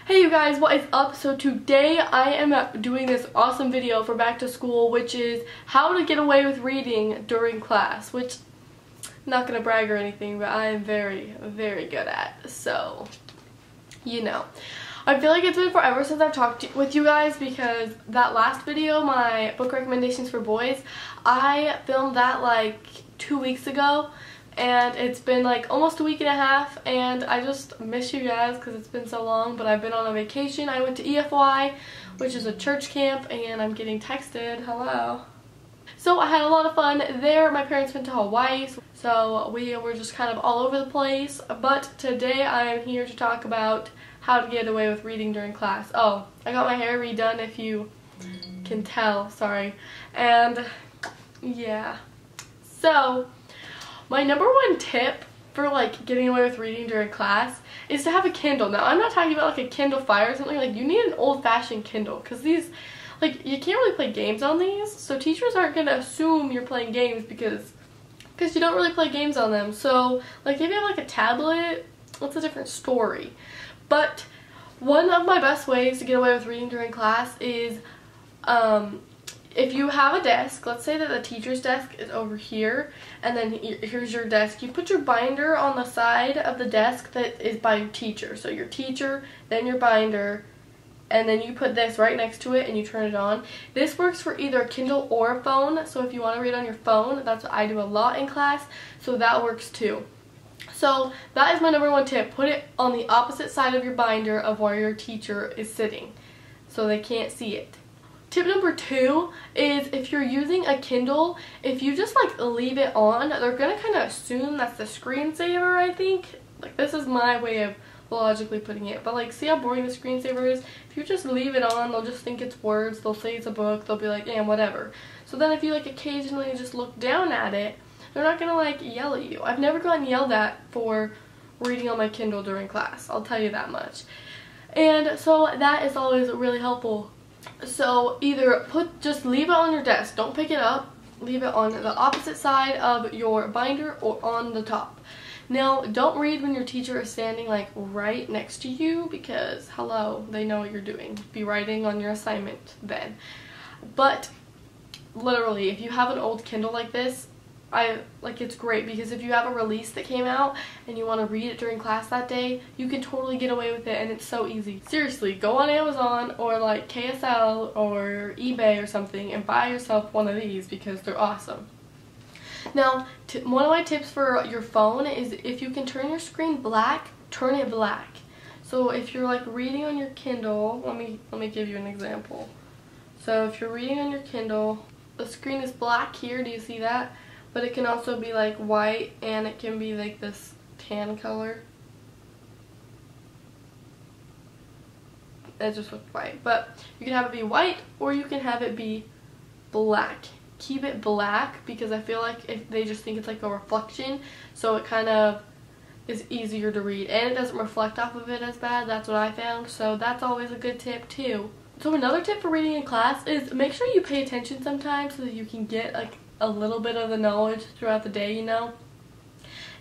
Hey you guys, what is up? So today I am doing this awesome video for back to school, which is how to get away with reading during class, which I'm not gonna brag or anything, but I am very good at. So, you know. I feel like it's been forever since I've talked with you guys because that last video, my book recommendations for boys, I filmed that like 2 weeks ago. And it's been like almost a week and a half, and I just miss you guys because it's been so long. But I've been on a vacation. I went to EFY, which is a church camp, and I'm getting texted. Hello. So I had a lot of fun there. My parents went to Hawaii, so we were just kind of all over the place. But today I am here to talk about how to get away with reading during class. Oh, I got my hair redone if you can tell. Sorry. And yeah. So my number one tip for like getting away with reading during class is to have a Kindle. Now I'm not talking about like a Kindle Fire or something. Like, you need an old-fashioned Kindle because these, like, you can't really play games on these, so teachers aren't going to assume you're playing games because you don't really play games on them. So like if you have like a tablet, that's a different story. But one of my best ways to get away with reading during class is if you have a desk, let's say that the teacher's desk is over here, and then here's your desk. You put your binder on the side of the desk that is by your teacher. So your teacher, then your binder, and then you put this right next to it and you turn it on. This works for either a Kindle or a phone. So if you want to read on your phone, that's what I do a lot in class. So that works too. So that is my number one tip. Put it on the opposite side of your binder of where your teacher is sitting so they can't see it. Tip number 2 is if you're using a Kindle, if you just like leave it on, they're gonna kind of assume that's the screensaver, I think. Like, this is my way of logically putting it, but like, see how boring the screensaver is? If you just leave it on, they'll just think it's words, they'll say it's a book, they'll be like, yeah, whatever. So then if you like occasionally just look down at it, they're not gonna like yell at you. I've never gotten yelled at for reading on my Kindle during class, I'll tell you that much. And so that is always really helpful. So either just leave it on your desk, don't pick it up, leave it on the opposite side of your binder or on the top. Now, don't read when your teacher is standing like right next to you because, hello, they know what you're doing. Be writing on your assignment then. But literally, if you have an old Kindle like this, it's great because if you have a release that came out and you want to read it during class that day, you can totally get away with it, and it's so easy. Seriously, go on Amazon or like KSL or eBay or something and buy yourself one of these because they're awesome. Now, one of my tips for your phone is if you can turn your screen black, turn it black. So if you're like reading on your Kindle, let me give you an example. So if you're reading on your Kindle, the screen is black here, do you see that? But it can also be like white, and it can be like this tan color. It just looked white. But you can have it be white or you can have it be black. Keep it black because I feel like if they just think it's like a reflection, so it kind of is easier to read. And it doesn't reflect off of it as bad. That's what I found. So that's always a good tip too. So another tip for reading in class is make sure you pay attention sometimes so that you can get like a little bit of the knowledge throughout the day, you know.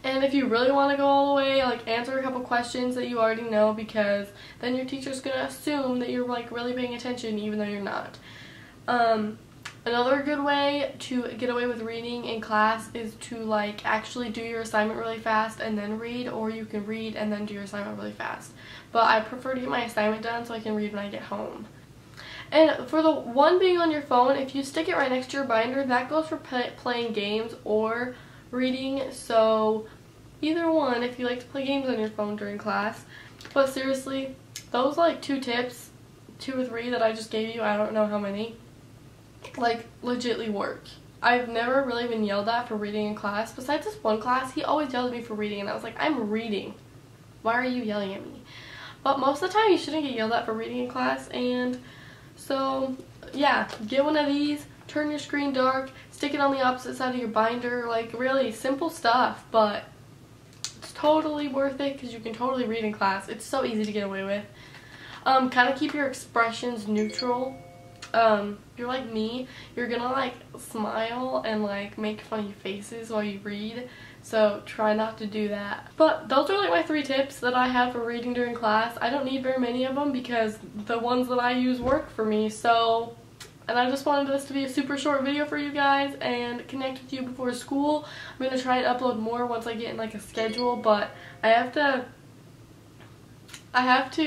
And if you really want to go all the way, like answer a couple questions that you already know, because then your teacher's gonna assume that you're like really paying attention even though you're not. Another good way to get away with reading in class is to like actually do your assignment really fast and then read, or you can read and then do your assignment really fast. But I prefer to get my assignment done so I can read when I get home. And for the one being on your phone, if you stick it right next to your binder, that goes for playing games or reading. So either one if you like to play games on your phone during class. But seriously, those like 2 tips, 2 or 3 that I just gave you, I don't know how many, like legitly work. I've never really been yelled at for reading in class. Besides this one class, he always yelled at me for reading, and I was like, I'm reading. Why are you yelling at me? But most of the time you shouldn't get yelled at for reading in class. And so yeah, get one of these, turn your screen dark, stick it on the opposite side of your binder. Like, really simple stuff, but it's totally worth it because you can totally read in class. It's so easy to get away with. Kind of keep your expressions neutral. You're like me, you're gonna like smile and like make funny faces while you read. so try not to do that. But those are like my 3 tips that I have for reading during class. I don't need very many of them because the ones that I use work for me. So, and I just wanted this to be a super short video for you guys and connect with you before school. I'm going to try and upload more once I get in like a schedule, but I have to,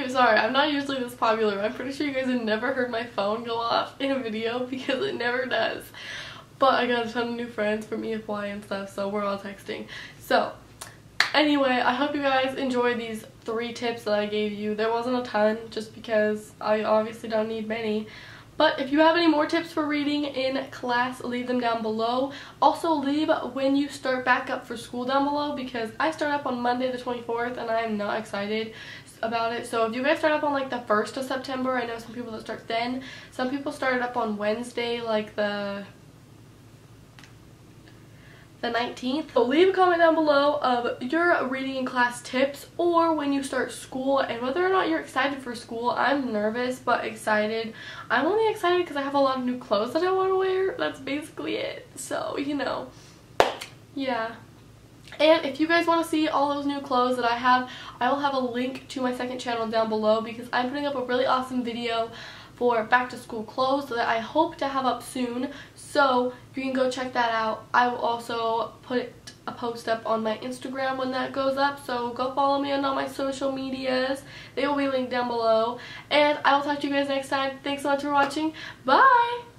sorry, I'm not usually this popular. I'm pretty sure you guys have never heard my phone go off in a video because it never does. But I got a ton of new friends from EFY and stuff, so we're all texting. So, anyway, I hope you guys enjoyed these 3 tips that I gave you. There wasn't a ton, just because I obviously don't need many. But if you have any more tips for reading in class, leave them down below. Also, leave when you start back up for school down below, because I start up on Monday the 24th, and I am not excited about it. So if you guys start up on like the 1st of September, I know some people that start then. Some people started up on Wednesday, like the 19th. So leave a comment down below of your reading in class tips, or when you start school, and whether or not you're excited for school. I'm nervous but excited. I'm only excited because I have a lot of new clothes that I want to wear. That's basically it. So, you know, yeah. And if you guys want to see all those new clothes that I have, I will have a link to my second channel down below, because I'm putting up a really awesome video for back to school clothes that I hope to have up soon, so you can go check that out. I will also put a post up on my Instagram when that goes up, so go follow me on all my social medias. They will be linked down below, and I will talk to you guys next time. Thanks so much for watching. Bye!